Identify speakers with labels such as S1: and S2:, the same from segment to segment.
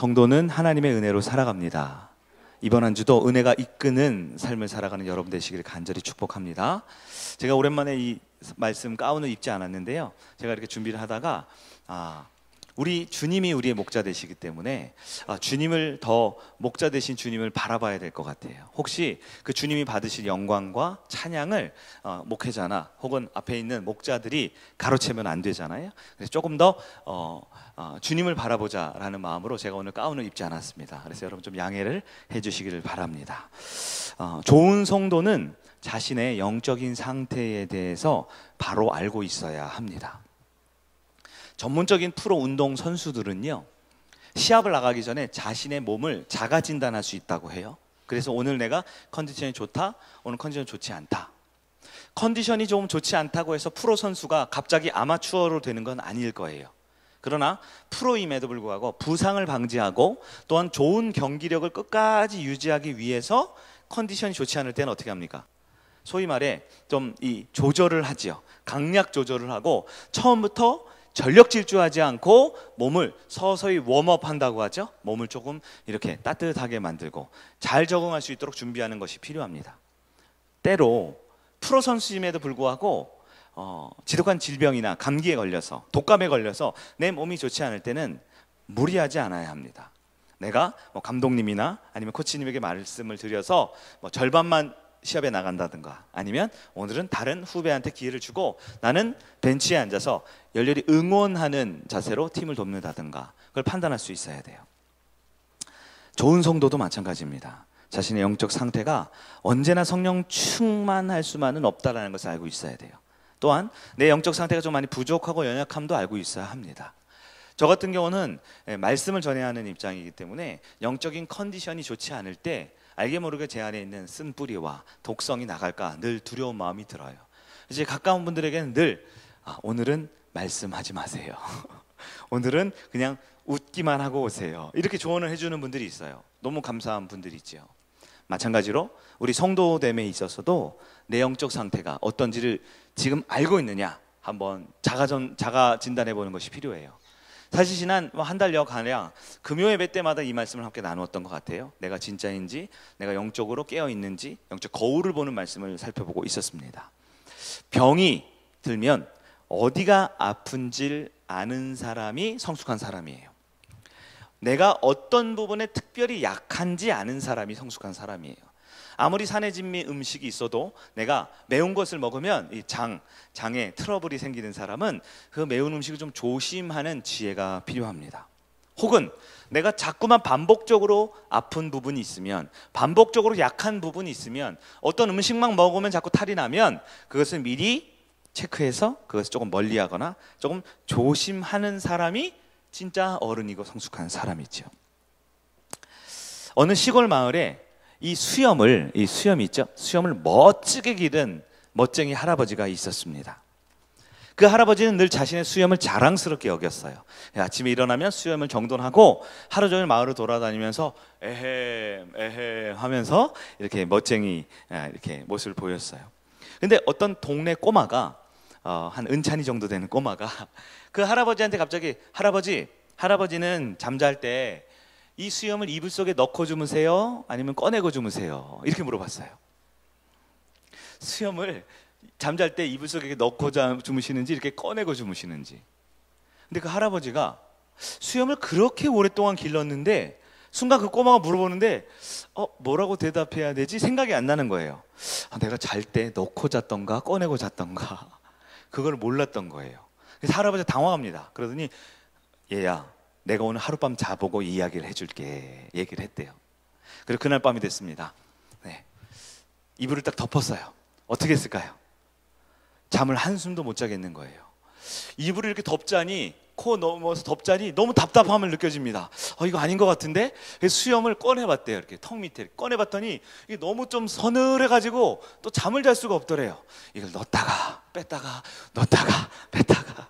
S1: 성도는 하나님의 은혜로 살아갑니다. 이번 한 주도 은혜가 이끄는 삶을 살아가는 여러분 되시기를 간절히 축복합니다. 제가 오랜만에 이 말씀 가운을 입지 않았는데요, 제가 이렇게 준비를 하다가 우리 주님이 우리의 목자 되시기 때문에 주님을 더 목자 되신 주님을 바라봐야 될 것 같아요. 혹시 그 주님이 받으실 영광과 찬양을 목회자나 혹은 앞에 있는 목자들이 가로채면 안 되잖아요. 그래서 조금 더 주님을 바라보자라는 마음으로 제가 오늘 가운을 입지 않았습니다. 그래서 여러분 좀 양해를 해주시기를 바랍니다. 좋은 성도는 자신의 영적인 상태에 대해서 바로 알고 있어야 합니다. 전문적인 프로 운동 선수들은요, 시합을 나가기 전에 자신의 몸을 자가 진단할 수 있다고 해요. 그래서 오늘 내가 컨디션이 좋다, 오늘 컨디션이 좋지 않다. 컨디션이 좀 좋지 않다고 해서 프로 선수가 갑자기 아마추어로 되는 건 아닐 거예요. 그러나 프로임에도 불구하고 부상을 방지하고 또한 좋은 경기력을 끝까지 유지하기 위해서 컨디션이 좋지 않을 때는 어떻게 합니까? 소위 말해 좀 이 조절을 하지요. 강약 조절을 하고 처음부터 전력 질주하지 않고 몸을 서서히 웜업 한다고 하죠. 몸을 조금 이렇게 따뜻하게 만들고 잘 적응할 수 있도록 준비하는 것이 필요합니다. 때로 프로 선수임에도 불구하고 지독한 질병이나 감기에 걸려서 독감에 걸려서 내 몸이 좋지 않을 때는 무리하지 않아야 합니다. 내가 감독님이나 아니면 코치님에게 말씀을 드려서 절반만 시합에 나간다든가, 아니면 오늘은 다른 후배한테 기회를 주고 나는 벤치에 앉아서 열렬히 응원하는 자세로 팀을 돕는다든가, 그걸 판단할 수 있어야 돼요. 좋은 성도도 마찬가지입니다. 자신의 영적 상태가 언제나 성령 충만할 수만은 없다는 것을 알고 있어야 돼요. 또한 내 영적 상태가 좀 많이 부족하고 연약함도 알고 있어야 합니다. 저 같은 경우는 말씀을 전해야 하는 입장이기 때문에 영적인 컨디션이 좋지 않을 때 알게 모르게 제 안에 있는 쓴뿌리와 독성이 나갈까 늘 두려운 마음이 들어요. 이제 가까운 분들에게는 늘 오늘은 말씀하지 마세요. 오늘은 그냥 웃기만 하고 오세요. 이렇게 조언을 해주는 분들이 있어요. 너무 감사한 분들이죠. 마찬가지로 우리 성도됨에 있어서도 내 영적 상태가 어떤지를 지금 알고 있느냐 한번 자가 진단해 보는 것이 필요해요. 사실 지난 한 달여 가량 금요 예배 때마다 이 말씀을 함께 나누었던 것 같아요. 내가 진짜인지, 내가 영적으로 깨어 있는지, 영적 거울을 보는 말씀을 살펴보고 있었습니다. 병이 들면 어디가 아픈지를 아는 사람이 성숙한 사람이에요. 내가 어떤 부분에 특별히 약한지 아는 사람이 성숙한 사람이에요. 아무리 산의 진미 음식이 있어도 내가 매운 것을 먹으면 이 장에 트러블이 생기는 사람은 그 매운 음식을 좀 조심하는 지혜가 필요합니다. 혹은 내가 자꾸만 반복적으로 아픈 부분이 있으면, 반복적으로 약한 부분이 있으면, 어떤 음식만 먹으면 자꾸 탈이 나면 그것을 미리 체크해서 그것을 조금 멀리하거나 조금 조심하는 사람이 진짜 어른이고 성숙한 사람이죠. 어느 시골 마을에 이 수염이 있죠. 수염을 멋지게 기른 멋쟁이 할아버지가 있었습니다. 그 할아버지는 늘 자신의 수염을 자랑스럽게 여겼어요. 아침에 일어나면 수염을 정돈하고 하루 종일 마을을 돌아다니면서 에헤 하면서 이렇게 멋쟁이 이렇게 모습을 보였어요. 근데 어떤 동네 꼬마가 한 은찬이 정도 되는 꼬마가 그 할아버지한테 갑자기 할아버지는 잠잘 때 이 수염을 이불 속에 넣고 주무세요? 아니면 꺼내고 주무세요? 이렇게 물어봤어요. 수염을 잠잘 때 이불 속에 넣고 주무시는지 이렇게 꺼내고 주무시는지. 근데 그 할아버지가 수염을 그렇게 오랫동안 길렀는데 순간 그 꼬마가 물어보는데 뭐라고 대답해야 되지? 생각이 안 나는 거예요. 내가 잘 때 넣고 잤던가 꺼내고 잤던가 그걸 몰랐던 거예요. 그래서 할아버지가 당황합니다. 그러더니 얘야, 내가 오늘 하룻밤 자보고 이야기를 해줄게, 얘기를 했대요. 그리고 그날 밤이 됐습니다. 이불을 딱 덮었어요. 어떻게 했을까요? 잠을 한숨도 못 자겠는 거예요. 이불을 이렇게 덮자니, 코 넘어서 덮자니 너무 답답함을 느껴집니다. 이거 아닌 것 같은데? 그래서 수염을 꺼내봤대요. 이렇게 턱 밑에 꺼내봤더니 이게 너무 좀 서늘해가지고 또 잠을 잘 수가 없더래요. 이걸 넣었다가 뺐다가 넣었다가 뺐다가.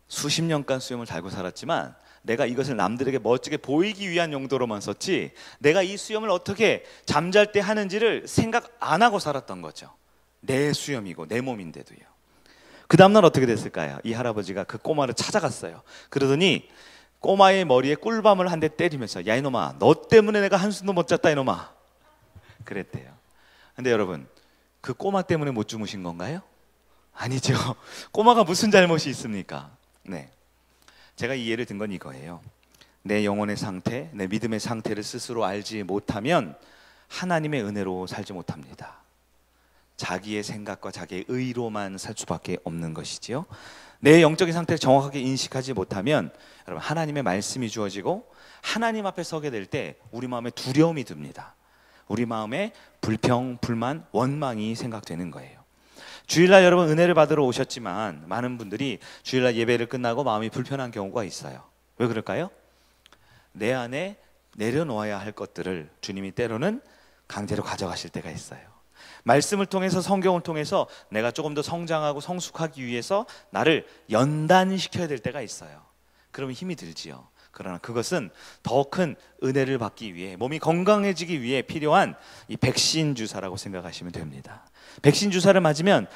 S1: 수십 년간 수염을 달고 살았지만 내가 이것을 남들에게 멋지게 보이기 위한 용도로만 썼지, 내가 이 수염을 어떻게 잠잘 때 하는지를 생각 안 하고 살았던 거죠. 내 수염이고 내 몸인데도요. 그 다음날 어떻게 됐을까요? 이 할아버지가 그 꼬마를 찾아갔어요. 그러더니 꼬마의 머리에 꿀밤을 한 대 때리면서, 야 이놈아, 너 때문에 내가 한숨도 못 잤다 이놈아, 그랬대요. 근데 여러분, 그 꼬마 때문에 못 주무신 건가요? 아니죠. 꼬마가 무슨 잘못이 있습니까? 네, 제가 이 예를 든 건 이거예요. 내 영혼의 상태, 내 믿음의 상태를 스스로 알지 못하면 하나님의 은혜로 살지 못합니다. 자기의 생각과 자기의 의로만 살 수밖에 없는 것이지요. 내 영적인 상태를 정확하게 인식하지 못하면 여러분, 하나님의 말씀이 주어지고 하나님 앞에 서게 될 때 우리 마음에 두려움이 듭니다. 우리 마음에 불평, 불만, 원망이 생각되는 거예요. 주일날 여러분 은혜를 받으러 오셨지만 많은 분들이 주일날 예배를 끝나고 마음이 불편한 경우가 있어요. 왜 그럴까요? 내 안에 내려놓아야 할 것들을 주님이 때로는 강제로 가져가실 때가 있어요. 말씀을 통해서, 성경을 통해서 내가 조금 더 성장하고 성숙하기 위해서 나를 연단시켜야 될 때가 있어요. 그러면 힘이 들지요. 그러나 그것은 더 큰 은혜를 받기 위해, 몸이 건강해지기 위해 필요한 이 백신 주사라고 생각하시면 됩니다. 백신 주사를 맞으면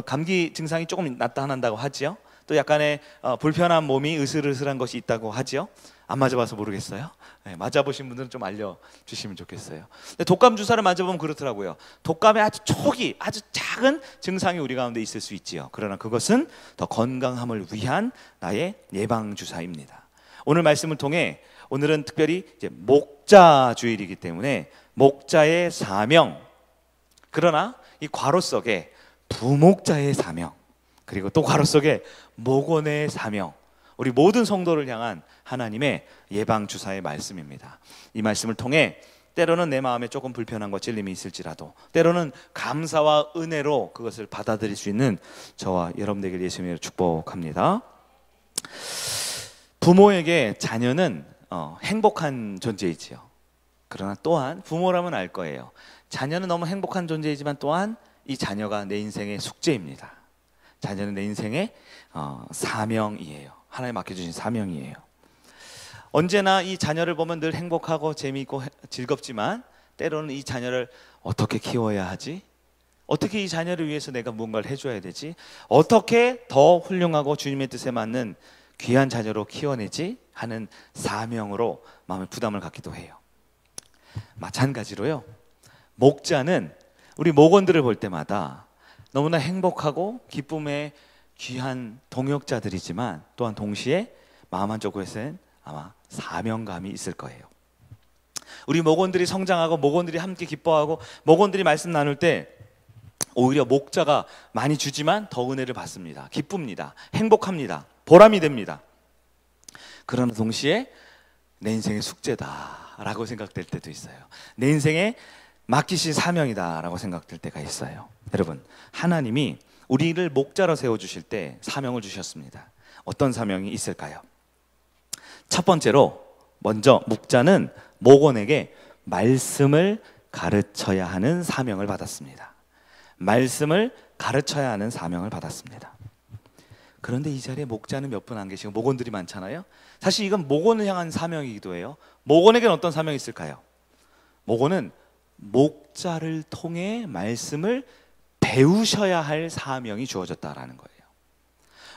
S1: 감기 증상이 조금 나타난다고 하지요. 또 약간의 불편한 몸이 으슬으슬한 것이 있다고 하지요. 안 맞아봐서 모르겠어요. 네, 맞아보신 분들은 좀 알려주시면 좋겠어요. 근데 독감 주사를 맞아보면 그렇더라고요. 독감의 아주 초기, 아주 작은 증상이 우리 가운데 있을 수 있지요. 그러나 그것은 더 건강함을 위한 나의 예방 주사입니다. 오늘 말씀을 통해, 오늘은 특별히 이제 목자 주일이기 때문에 목자의 사명, 그러나 이 괄호 속에 부목자의 사명, 그리고 또 괄호 속에 목원의 사명, 우리 모든 성도를 향한 하나님의 예방 주사의 말씀입니다. 이 말씀을 통해 때로는 내 마음에 조금 불편한 것, 찔림이 있을지라도 때로는 감사와 은혜로 그것을 받아들일 수 있는 저와 여러분들에게 예수님을 축복합니다. 부모에게 자녀는 행복한 존재이지요. 그러나 또한 부모라면 알 거예요. 자녀는 너무 행복한 존재이지만 또한 이 자녀가 내 인생의 숙제입니다. 자녀는 내 인생의 사명이에요. 하나님 맡겨주신 사명이에요. 언제나 이 자녀를 보면 늘 행복하고 재미있고 즐겁지만 때로는 이 자녀를 어떻게 키워야 하지? 어떻게 이 자녀를 위해서 내가 무언가를 해줘야 되지? 어떻게 더 훌륭하고 주님의 뜻에 맞는 귀한 자녀로 키워내지? 하는 사명으로 마음의 부담을 갖기도 해요. 마찬가지로요, 목자는 우리 목원들을 볼 때마다 너무나 행복하고 기쁨의 귀한 동역자들이지만 또한 동시에 마음 한쪽에서는 아마 사명감이 있을 거예요. 우리 목원들이 성장하고 목원들이 함께 기뻐하고 목원들이 말씀 나눌 때 오히려 목자가 많이 주지만 더 은혜를 받습니다. 기쁩니다. 행복합니다. 보람이 됩니다. 그러나 동시에 내 인생의 숙제다라고 생각될 때도 있어요. 내 인생에 맡기신 사명이다라고 생각될 때가 있어요. 여러분, 하나님이 우리를 목자로 세워주실 때 사명을 주셨습니다. 어떤 사명이 있을까요? 첫 번째로, 먼저 목자는 목원에게 말씀을 가르쳐야 하는 사명을 받았습니다. 말씀을 가르쳐야 하는 사명을 받았습니다. 그런데 이 자리에 목자는 몇 분 안 계시고 목원들이 많잖아요. 사실 이건 목원을 향한 사명이기도 해요. 목원에게는 어떤 사명이 있을까요? 목원은 목자를 통해 말씀을 배우셔야 할 사명이 주어졌다라는 거예요.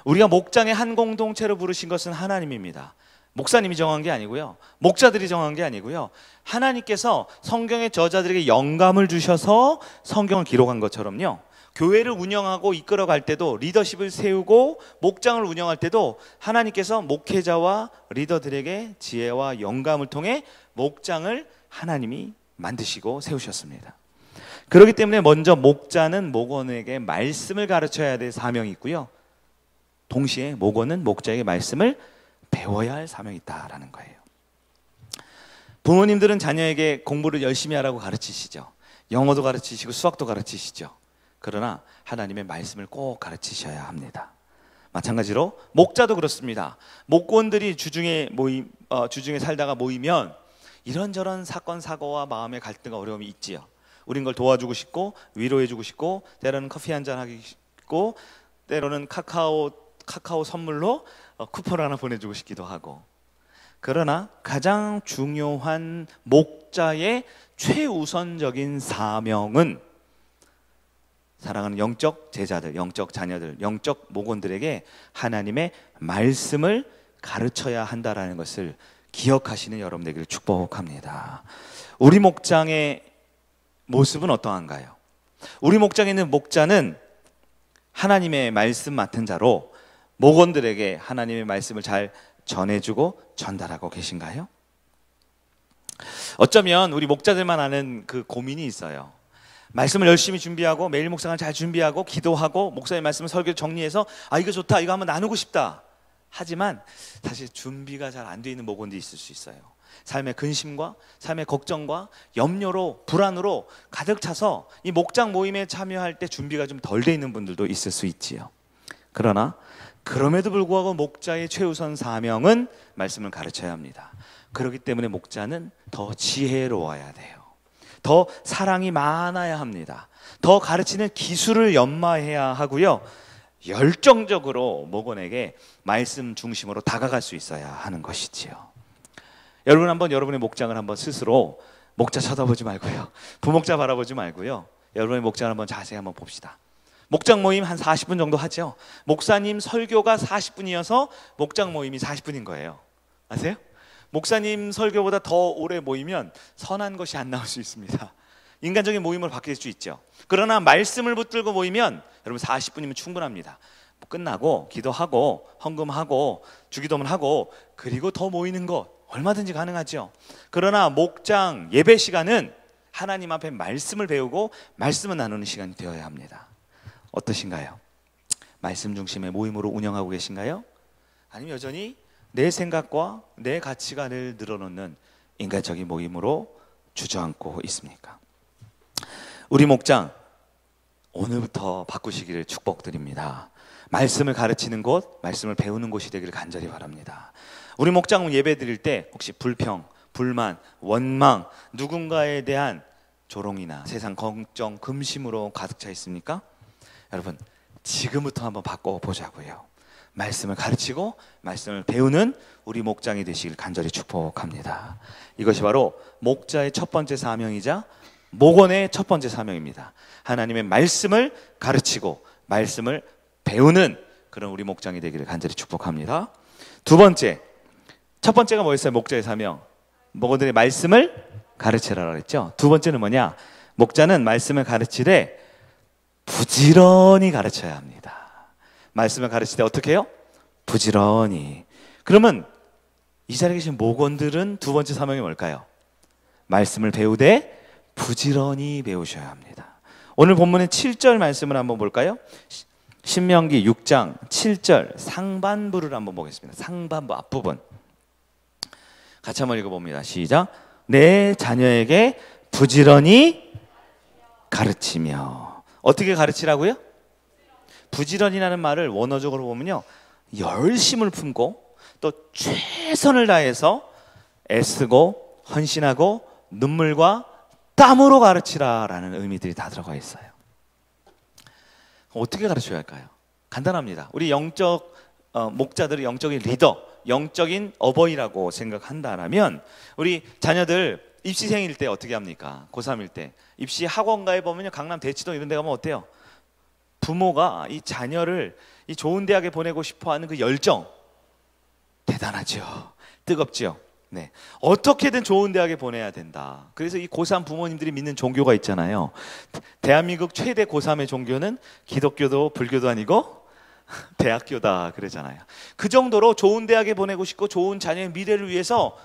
S1: 우리가 목장의 한 공동체로 부르신 것은 하나님입니다. 목사님이 정한 게 아니고요, 목자들이 정한 게 아니고요, 하나님께서 성경의 저자들에게 영감을 주셔서 성경을 기록한 것처럼요, 교회를 운영하고 이끌어갈 때도, 리더십을 세우고 목장을 운영할 때도 하나님께서 목회자와 리더들에게 지혜와 영감을 통해 목장을 하나님이 만드시고 세우셨습니다. 그렇기 때문에 먼저 목자는 목원에게 말씀을 가르쳐야 될 사명이 있고요, 동시에 목원은 목자에게 말씀을 배워야 할 사명이 있다라는 거예요. 부모님들은 자녀에게 공부를 열심히 하라고 가르치시죠. 영어도 가르치시고 수학도 가르치시죠. 그러나 하나님의 말씀을 꼭 가르치셔야 합니다. 마찬가지로 목자도 그렇습니다. 목원들이 주중에 살다가 모이면 이런저런 사건 사고와 마음의 갈등과 어려움이 있지요. 우린 걸 도와주고 싶고 위로해주고 싶고 때로는 커피 한잔 하기 싶고 때로는 카카오 선물로 쿠폰 하나 보내주고 싶기도 하고, 그러나 가장 중요한 목자의 최우선적인 사명은 사랑하는 영적 제자들, 영적 자녀들, 영적 목원들에게 하나님의 말씀을 가르쳐야 한다라는 것을 기억하시는 여러분 되기를 축복합니다. 우리 목장의 모습은 어떠한가요? 우리 목장에 있는 목자는 하나님의 말씀 맡은 자로 목원들에게 하나님의 말씀을 잘 전해주고 전달하고 계신가요? 어쩌면 우리 목자들만 아는 그 고민이 있어요. 말씀을 열심히 준비하고 매일 묵상을 잘 준비하고 기도하고 목사의 말씀을 설교 정리해서 이거 좋다, 이거 한번 나누고 싶다. 하지만 사실 준비가 잘 안 돼 있는 목원들이 있을 수 있어요. 삶의 근심과 삶의 걱정과 염려로 불안으로 가득 차서 이 목장 모임에 참여할 때 준비가 좀 덜 돼 있는 분들도 있을 수 있지요. 그러나 그럼에도 불구하고 목자의 최우선 사명은 말씀을 가르쳐야 합니다. 그렇기 때문에 목자는 더 지혜로워야 돼요. 더 사랑이 많아야 합니다. 더 가르치는 기술을 연마해야 하고요, 열정적으로 목원에게 말씀 중심으로 다가갈 수 있어야 하는 것이지요. 여러분 한번 여러분의 목장을 한번 스스로 목자 쳐다보지 말고요, 부목자 바라보지 말고요, 여러분의 목장을 한번 자세히 한번 봅시다. 목장 모임 한 40분 정도 하죠. 목사님 설교가 40분이어서 목장 모임이 40분인 거예요. 아세요? 목사님 설교보다 더 오래 모이면 선한 것이 안 나올 수 있습니다. 인간적인 모임으로 바뀔 수 있죠. 그러나 말씀을 붙들고 모이면 여러분 40분이면 충분합니다. 끝나고 기도하고 헌금하고 주기도문 하고 그리고 더 모이는 것 얼마든지 가능하죠. 그러나 목장 예배 시간은 하나님 앞에 말씀을 배우고 말씀을 나누는 시간이 되어야 합니다. 어떠신가요? 말씀 중심의 모임으로 운영하고 계신가요? 아니면 여전히 내 생각과 내 가치관을 늘어놓는 인간적인 모임으로 주저앉고 있습니까? 우리 목장 오늘부터 바꾸시기를 축복드립니다. 말씀을 가르치는 곳, 말씀을 배우는 곳이 되기를 간절히 바랍니다. 우리 목장 예배 드릴 때 혹시 불평, 불만, 원망, 누군가에 대한 조롱이나 세상 걱정, 금심으로 가득 차 있습니까? 여러분 지금부터 한번 바꿔보자고요. 말씀을 가르치고 말씀을 배우는 우리 목장이 되시길 간절히 축복합니다. 이것이 바로 목자의 첫 번째 사명이자 목원의 첫 번째 사명입니다. 하나님의 말씀을 가르치고 말씀을 배우는 그런 우리 목장이 되기를 간절히 축복합니다. 두 번째, 첫 번째가 뭐였어요? 목자의 사명, 목원들의 말씀을 가르치라고 했죠. 두 번째는 뭐냐? 목자는 말씀을 가르치되 부지런히 가르쳐야 합니다. 말씀을 가르칠 때 어떻게 해요? 부지런히. 그러면 이 자리에 계신 목원들은 두 번째 사명이 뭘까요? 말씀을 배우되 부지런히 배우셔야 합니다. 오늘 본문의 7절 말씀을 한번 볼까요? 신명기 6장 7절 상반부를 한번 보겠습니다. 상반부 앞부분 같이 한번 읽어봅니다. 시작. 내 자녀에게 부지런히 가르치며. 어떻게 가르치라고요? 부지런이라는 말을 원어적으로 보면요, 열심을 품고 또 최선을 다해서 애쓰고 헌신하고 눈물과 땀으로 가르치라라는 의미들이 다 들어가 있어요. 어떻게 가르쳐야 할까요? 간단합니다. 우리 영적 목자들의 영적인 리더, 영적인 어버이라고 생각한다면 우리 자녀들 입시생일 때 어떻게 합니까? 고3일 때 입시 학원가에 보면요, 강남 대치동 이런 데 가면 어때요? 부모가 이 자녀를 이 좋은 대학에 보내고 싶어하는 그 열정 대단하죠. 뜨겁죠. 네, 어떻게든 좋은 대학에 보내야 된다. 그래서 이 고3 부모님들이 믿는 종교가 있잖아요. 대한민국 최대 고3의 종교는 기독교도 불교도 아니고 대학교다 그러잖아요. 그 정도로 좋은 대학에 보내고 싶고 좋은 자녀의 미래를 위해서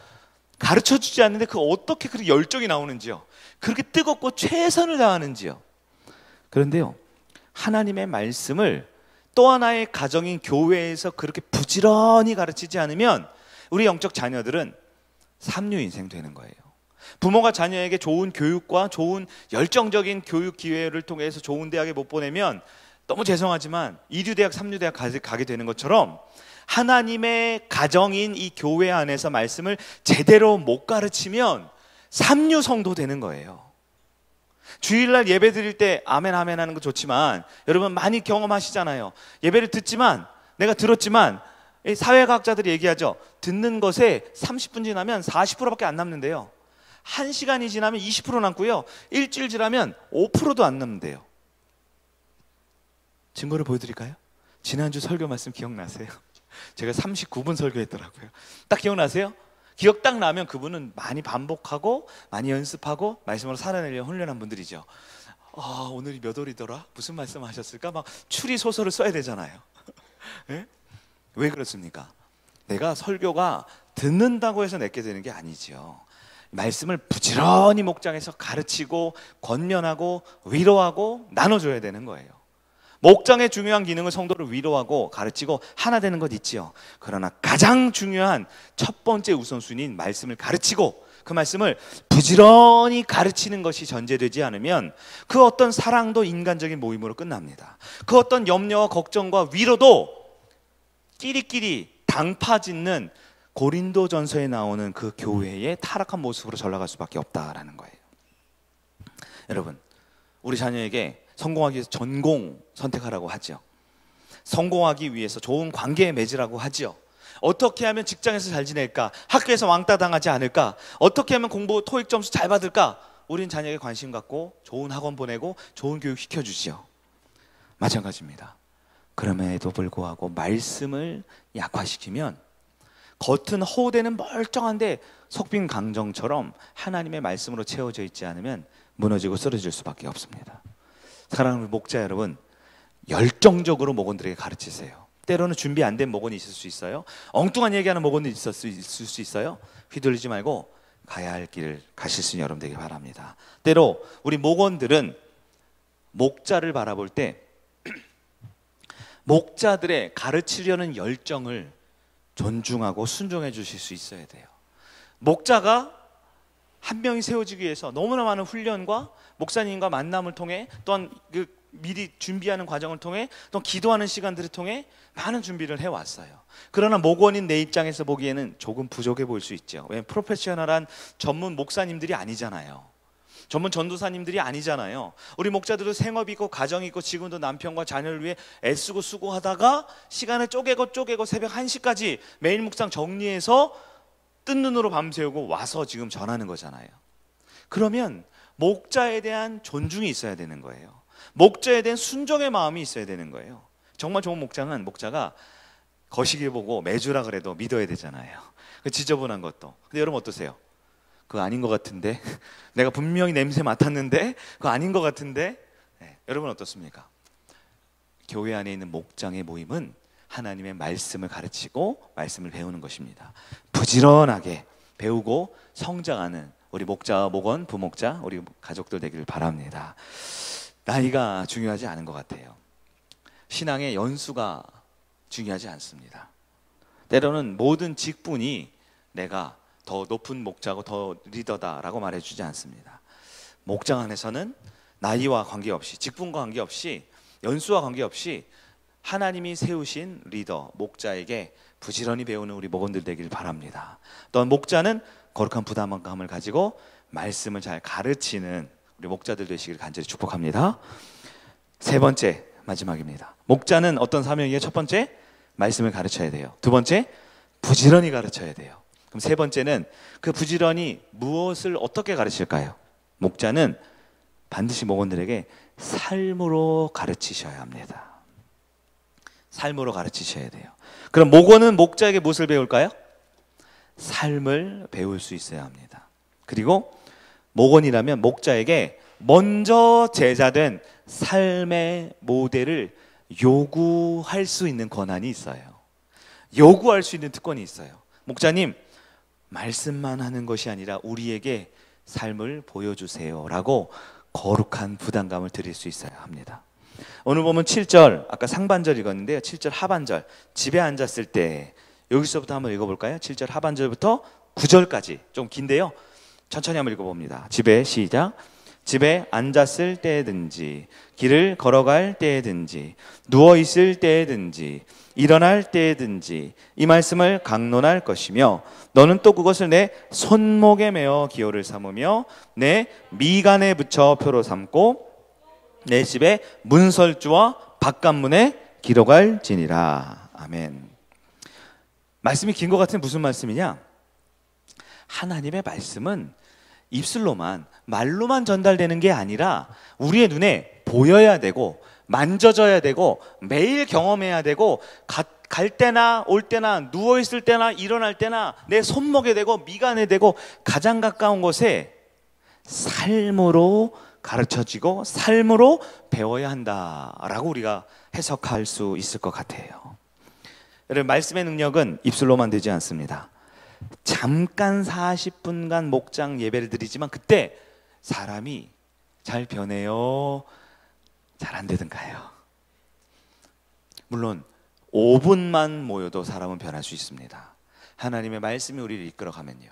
S1: 가르쳐주지 않는데 그 어떻게 그렇게 열정이 나오는지요. 그렇게 뜨겁고 최선을 다하는지요. 그런데요, 하나님의 말씀을 또 하나의 가정인 교회에서 그렇게 부지런히 가르치지 않으면 우리 영적 자녀들은 삼류 인생 되는 거예요. 부모가 자녀에게 좋은 교육과 좋은 열정적인 교육 기회를 통해서 좋은 대학에 못 보내면 너무 죄송하지만 이류대학, 삼류대학 가게 되는 것처럼 하나님의 가정인 이 교회 안에서 말씀을 제대로 못 가르치면 삼류 성도 되는 거예요. 주일날 예배 드릴 때 아멘 아멘 하는 거 좋지만 여러분 많이 경험하시잖아요. 예배를 듣지만 내가 들었지만 사회과학자들이 얘기하죠. 듣는 것에 30분 지나면 40%밖에 안 남는데요. 1시간이 지나면 20% 남고요. 일주일 지나면 5%도 안 남는데요. 증거를 보여드릴까요? 지난주 설교 말씀 기억나세요? 제가 39분 설교했더라고요. 딱 기억나세요? 기억 딱 나면 그분은 많이 반복하고 많이 연습하고 말씀으로 살아내려 훈련한 분들이죠. 오늘이 몇 월이더라? 무슨 말씀 하셨을까? 막 추리 소설을 써야 되잖아요. 네? 왜 그렇습니까? 내가 설교가 듣는다고 해서 내게 되는 게 아니지요. 말씀을 부지런히 목장에서 가르치고 권면하고 위로하고 나눠줘야 되는 거예요. 목장의 중요한 기능은 성도를 위로하고 가르치고 하나 되는 것 있지요. 그러나 가장 중요한 첫 번째 우선순위인 말씀을 가르치고 그 말씀을 부지런히 가르치는 것이 전제되지 않으면 그 어떤 사랑도 인간적인 모임으로 끝납니다. 그 어떤 염려와 걱정과 위로도 끼리끼리 당파짓는 고린도전서에 나오는 그 교회의 타락한 모습으로 전락할 수밖에 없다라는 거예요. 여러분, 우리 자녀에게 성공하기 위해서 전공 선택하라고 하죠. 성공하기 위해서 좋은 관계에 맺으라고 하죠. 어떻게 하면 직장에서 잘 지낼까? 학교에서 왕따 당하지 않을까? 어떻게 하면 공부 토익 점수 잘 받을까? 우린 자녀에게 관심 갖고 좋은 학원 보내고 좋은 교육 시켜주지요. 마찬가지입니다. 그럼에도 불구하고 말씀을 약화시키면 겉은 허우대는 멀쩡한데 석빙강정처럼 하나님의 말씀으로 채워져 있지 않으면 무너지고 쓰러질 수밖에 없습니다. 사랑하는 목자 여러분, 열정적으로 목원들에게 가르치세요. 때로는 준비 안 된 목원이 있을 수 있어요. 엉뚱한 얘기하는 목원이 있을 수 있어요. 휘둘리지 말고 가야 할 길을 가실 수 있는 여러분 되길 바랍니다. 때로 우리 목원들은 목자를 바라볼 때 목자들의 가르치려는 열정을 존중하고 순종해 주실 수 있어야 돼요. 목자가 한 명이 세워지기 위해서 너무나 많은 훈련과 목사님과 만남을 통해 또한 그 미리 준비하는 과정을 통해 또 기도하는 시간들을 통해 많은 준비를 해왔어요. 그러나 목원인 내 입장에서 보기에는 조금 부족해 보일 수 있죠. 왜냐하면 프로페셔널한 전문 목사님들이 아니잖아요. 전문 전도사님들이 아니잖아요. 우리 목자들도 생업이 있고 가정이 있고 지금도 남편과 자녀를 위해 애쓰고 수고하다가 시간을 쪼개고 새벽 1시까지 매일 묵상 정리해서 뜬 눈으로 밤새우고 와서 지금 전하는 거잖아요. 그러면 목자에 대한 존중이 있어야 되는 거예요. 목자에 대한 순종의 마음이 있어야 되는 거예요. 정말 좋은 목자가 거시기 보고 매주라 그래도 믿어야 되잖아요. 그 지저분한 것도. 근데 여러분 어떠세요? 그거 아닌 것 같은데? 내가 분명히 냄새 맡았는데? 그거 아닌 것 같은데? 네, 여러분 어떻습니까? 교회 안에 있는 목장의 모임은 하나님의 말씀을 가르치고 말씀을 배우는 것입니다. 부지런하게 배우고 성장하는 우리 목자와 목원, 부목자, 우리 가족들 되기를 바랍니다. 나이가 중요하지 않은 것 같아요. 신앙의 연수가 중요하지 않습니다. 때로는 모든 직분이 내가 더 높은 목자고 더 리더다라고 말해주지 않습니다. 목장 안에서는 나이와 관계없이, 직분과 관계없이, 연수와 관계없이 하나님이 세우신 리더, 목자에게 부지런히 배우는 우리 목원들 되길 바랍니다. 또한 목자는 거룩한 부담감을 가지고 말씀을 잘 가르치는 우리 목자들 되시길 간절히 축복합니다. 세 번째, 마지막입니다. 목자는 어떤 사명이에요? 첫 번째, 말씀을 가르쳐야 돼요. 두 번째, 부지런히 가르쳐야 돼요. 그럼 세 번째는 그 부지런히 무엇을 어떻게 가르칠까요? 목자는 반드시 목원들에게 삶으로 가르치셔야 합니다. 삶으로 가르치셔야 돼요. 그럼 목원은 목자에게 무엇을 배울까요? 삶을 배울 수 있어야 합니다. 그리고 목원이라면 목자에게 먼저 제자된 삶의 모델을 요구할 수 있는 권한이 있어요. 요구할 수 있는 특권이 있어요. 목자님, 말씀만 하는 것이 아니라 우리에게 삶을 보여주세요 라고 거룩한 부담감을 드릴 수 있어야 합니다. 오늘 보면 7절, 아까 상반절 읽었는데요, 7절 하반절, 집에 앉았을 때, 여기서부터 한번 읽어볼까요? 7절 하반절부터 9절까지 좀 긴데요, 천천히 한번 읽어봅니다. 집에, 시작. 집에 앉았을 때든지 길을 걸어갈 때든지 누워있을 때든지 일어날 때든지 이 말씀을 강론할 것이며 너는 또 그것을 내 손목에 메어 기호를 삼으며 내 미간에 붙여 표로 삼고 내 집에 문설주와 바깥문에 기록할지니라. 아멘. 말씀이 긴 것 같은데 무슨 말씀이냐? 하나님의 말씀은 입술로만, 말로만 전달되는 게 아니라 우리의 눈에 보여야 되고 만져져야 되고 매일 경험해야 되고 갈 때나 올 때나 누워 있을 때나 일어날 때나 내 손목에 대고 미간에 대고 가장 가까운 곳에 삶으로 가르쳐지고 삶으로 배워야 한다라고 우리가 해석할 수 있을 것 같아요. 여러분, 말씀의 능력은 입술로만 되지 않습니다. 잠깐 40분간 목장 예배를 드리지만 그때 사람이 잘 변해요? 잘 안 되든가요? 물론 5분만 모여도 사람은 변할 수 있습니다. 하나님의 말씀이 우리를 이끌어가면요.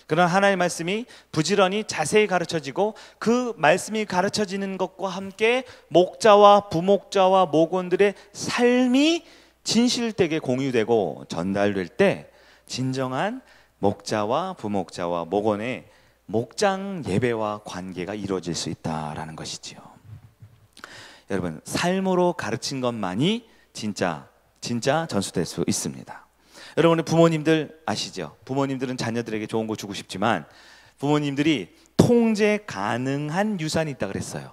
S1: 그러나 하나님의 말씀이 부지런히 자세히 가르쳐지고 그 말씀이 가르쳐지는 것과 함께 목자와 부목자와 목원들의 삶이 진실되게 공유되고 전달될 때 진정한 목자와 부목자와 목원의 목장 예배와 관계가 이루어질 수 있다라는 것이지요. 여러분, 삶으로 가르친 것만이 진짜 전수될 수 있습니다. 여러분의 부모님들 아시죠? 부모님들은 자녀들에게 좋은 거 주고 싶지만 부모님들이 통제 가능한 유산이 있다 그랬어요.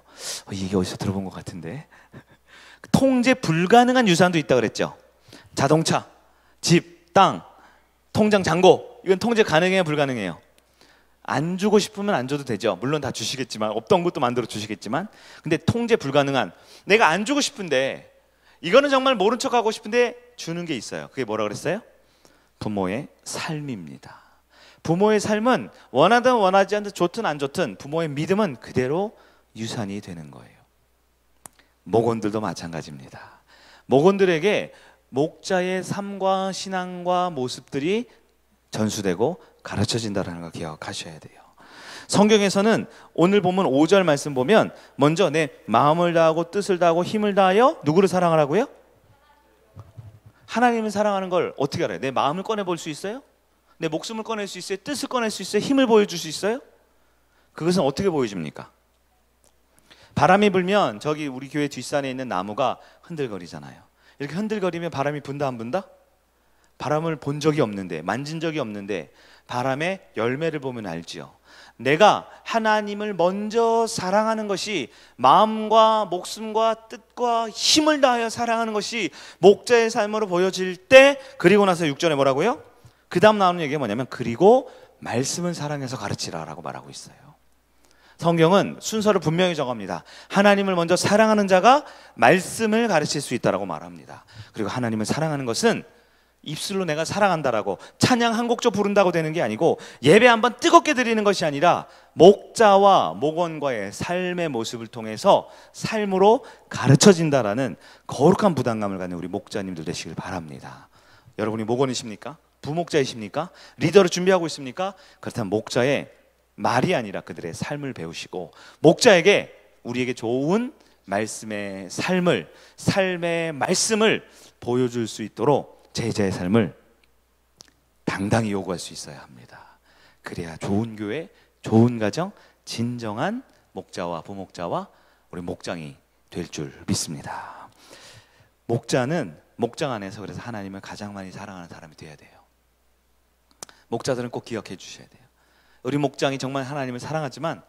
S1: 이게 어디서 들어본 것 같은데. 통제 불가능한 유산도 있다 그랬죠. 자동차, 집, 땅, 통장, 잔고, 이건 통제 가능해요, 불가능해요? 안 주고 싶으면 안 줘도 되죠. 물론 다 주시겠지만, 없던 것도 만들어 주시겠지만, 근데 통제 불가능한, 내가 안 주고 싶은데 이거는 정말 모른 척하고 싶은데 주는 게 있어요. 그게 뭐라 그랬어요? 부모의 삶입니다. 부모의 삶은 원하든 원하지 않든 좋든 안 좋든 부모의 믿음은 그대로 유산이 되는 거예요. 목원들도 마찬가지입니다. 목원들에게 목자의 삶과 신앙과 모습들이 전수되고 가르쳐진다는 걸 기억하셔야 돼요. 성경에서는 오늘 보면 5절 말씀 보면 먼저 내 마음을 다하고 뜻을 다하고 힘을 다하여 누구를 사랑하라고요? 하나님을 사랑하는 걸 어떻게 알아요? 내 마음을 꺼내볼 수 있어요? 내 목숨을 꺼낼 수 있어요? 뜻을 꺼낼 수 있어요? 힘을 보여줄 수 있어요? 그것은 어떻게 보여집니까? 바람이 불면 저기 우리 교회 뒷산에 있는 나무가 흔들거리잖아요. 이렇게 흔들거리면 바람이 분다 안 분다? 바람을 본 적이 없는데, 만진 적이 없는데 바람의 열매를 보면 알지요. 내가 하나님을 먼저 사랑하는 것이, 마음과 목숨과 뜻과 힘을 다하여 사랑하는 것이 목자의 삶으로 보여질 때, 그리고 나서 6절에 뭐라고요? 그 다음 나오는 얘기가 뭐냐면 그리고 말씀을 사랑해서 가르치라라고 말하고 있어요. 성경은 순서를 분명히 정합니다. 하나님을 먼저 사랑하는 자가 말씀을 가르칠 수 있다라고 말합니다. 그리고 하나님을 사랑하는 것은 입술로 내가 사랑한다라고 찬양 한 곡조 부른다고 되는 게 아니고, 예배 한번 뜨겁게 드리는 것이 아니라 목자와 목원과의 삶의 모습을 통해서 삶으로 가르쳐진다라는 거룩한 부담감을 갖는 우리 목자님들 되시길 바랍니다. 여러분이 목원이십니까? 부목자이십니까? 리더를 준비하고 있습니까? 그렇다면 목자의 말이 아니라 그들의 삶을 배우시고, 목자에게 우리에게 좋은 말씀의 삶을, 삶의 말씀을 보여줄 수 있도록 제자의 삶을 당당히 요구할 수 있어야 합니다. 그래야 좋은 교회, 좋은 가정, 진정한 목자와 부목자와 우리 목장이 될 줄 믿습니다. 목자는 목장 안에서 그래서 하나님을 가장 많이 사랑하는 사람이 되어야 돼요. 목자들은 꼭 기억해 주셔야 돼요. 우리 목장이 정말 하나님을 사랑하지만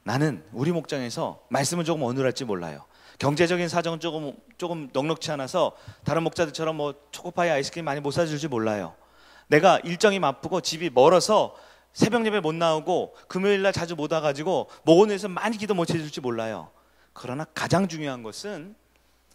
S1: 나는 우리 목장에서 말씀을 조금 어눌할지 몰라요. 경제적인 사정은 조금 넉넉치 않아서 다른 목자들처럼 뭐 초코파이 아이스크림 많이 못 사줄지 몰라요. 내가 일정이 바쁘고 집이 멀어서 새벽 예배 못 나오고 금요일날 자주 못 와가지고 목원에서 많이 기도 못 해줄지 몰라요. 그러나 가장 중요한 것은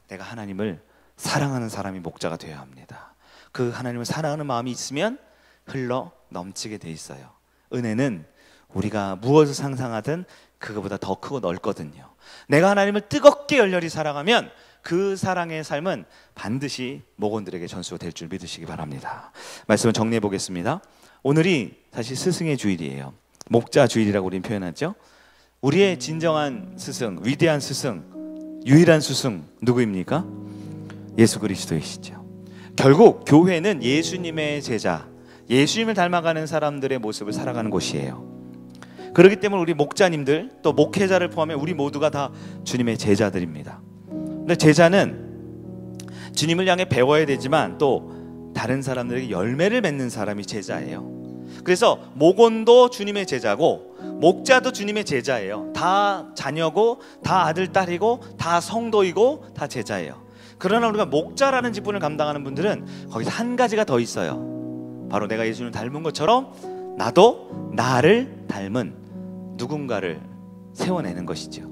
S1: 내가 하나님을 사랑하는 사람이 목자가 되어야 합니다. 그 하나님을 사랑하는 마음이 있으면 흘러 넘치게 돼 있어요. 은혜는 우리가 무엇을 상상하든 그거보다 더 크고 넓거든요. 내가 하나님을 뜨겁게 열렬히 사랑하면 그 사랑의 삶은 반드시 목원들에게 전수가 될 줄 믿으시기 바랍니다. 말씀을 정리해 보겠습니다. 오늘이 사실 스승의 주일이에요. 목자 주일이라고 우리는 표현하죠. 우리의 진정한 스승, 위대한 스승, 유일한 스승 누구입니까? 예수 그리스도이시죠. 결국 교회는 예수님의 제자, 예수님을 닮아가는 사람들의 모습을 살아가는 곳이에요. 그렇기 때문에 우리 목자님들, 또 목회자를 포함해 우리 모두가 다 주님의 제자들입니다. 근데 제자는 주님을 향해 배워야 되지만 또 다른 사람들에게 열매를 맺는 사람이 제자예요. 그래서 목원도 주님의 제자고 목자도 주님의 제자예요. 다 자녀고 다 아들, 딸이고 다 성도이고 다 제자예요. 그러나 우리가 목자라는 직분을 감당하는 분들은 거기서 한 가지가 더 있어요. 바로 내가 예수님을 닮은 것처럼 나도 나를 닮은 누군가를 세워내는 것이죠.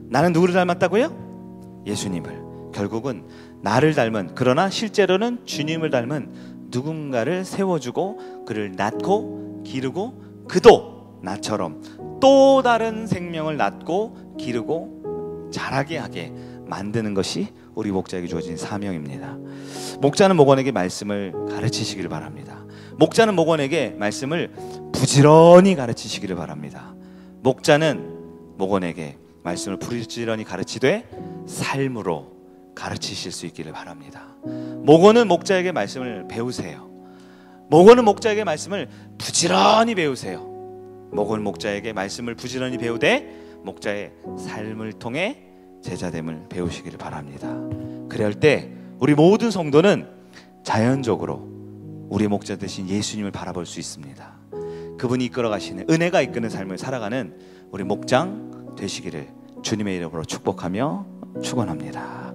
S1: 나는 누구를 닮았다고요? 예수님을. 결국은 나를 닮은, 그러나 실제로는 주님을 닮은 누군가를 세워주고 그를 낳고 기르고 그도 나처럼 또 다른 생명을 낳고 기르고 자라게 하게 만드는 것이 우리 목자에게 주어진 사명입니다. 목자는 목원에게 말씀을 가르치시기를 바랍니다. 목자는 목원에게 말씀을 부지런히 가르치시기를 바랍니다. 목자는 목원에게 말씀을 부지런히 가르치되 삶으로 가르치실 수 있기를 바랍니다. 목원은 목자에게 말씀을 배우세요. 목원은 목자에게 말씀을 부지런히 배우세요. 목원은 목자에게 말씀을 부지런히 배우되 목자의 삶을 통해 제자됨을 배우시기를 바랍니다. 그럴 때 우리 모든 성도는 자연적으로 우리 목자 되신 예수님을 바라볼 수 있습니다. 그분이 이끌어 가시는, 은혜가 이끄는 삶을 살아가는 우리 목장 되시기를 주님의 이름으로 축복하며 축원합니다.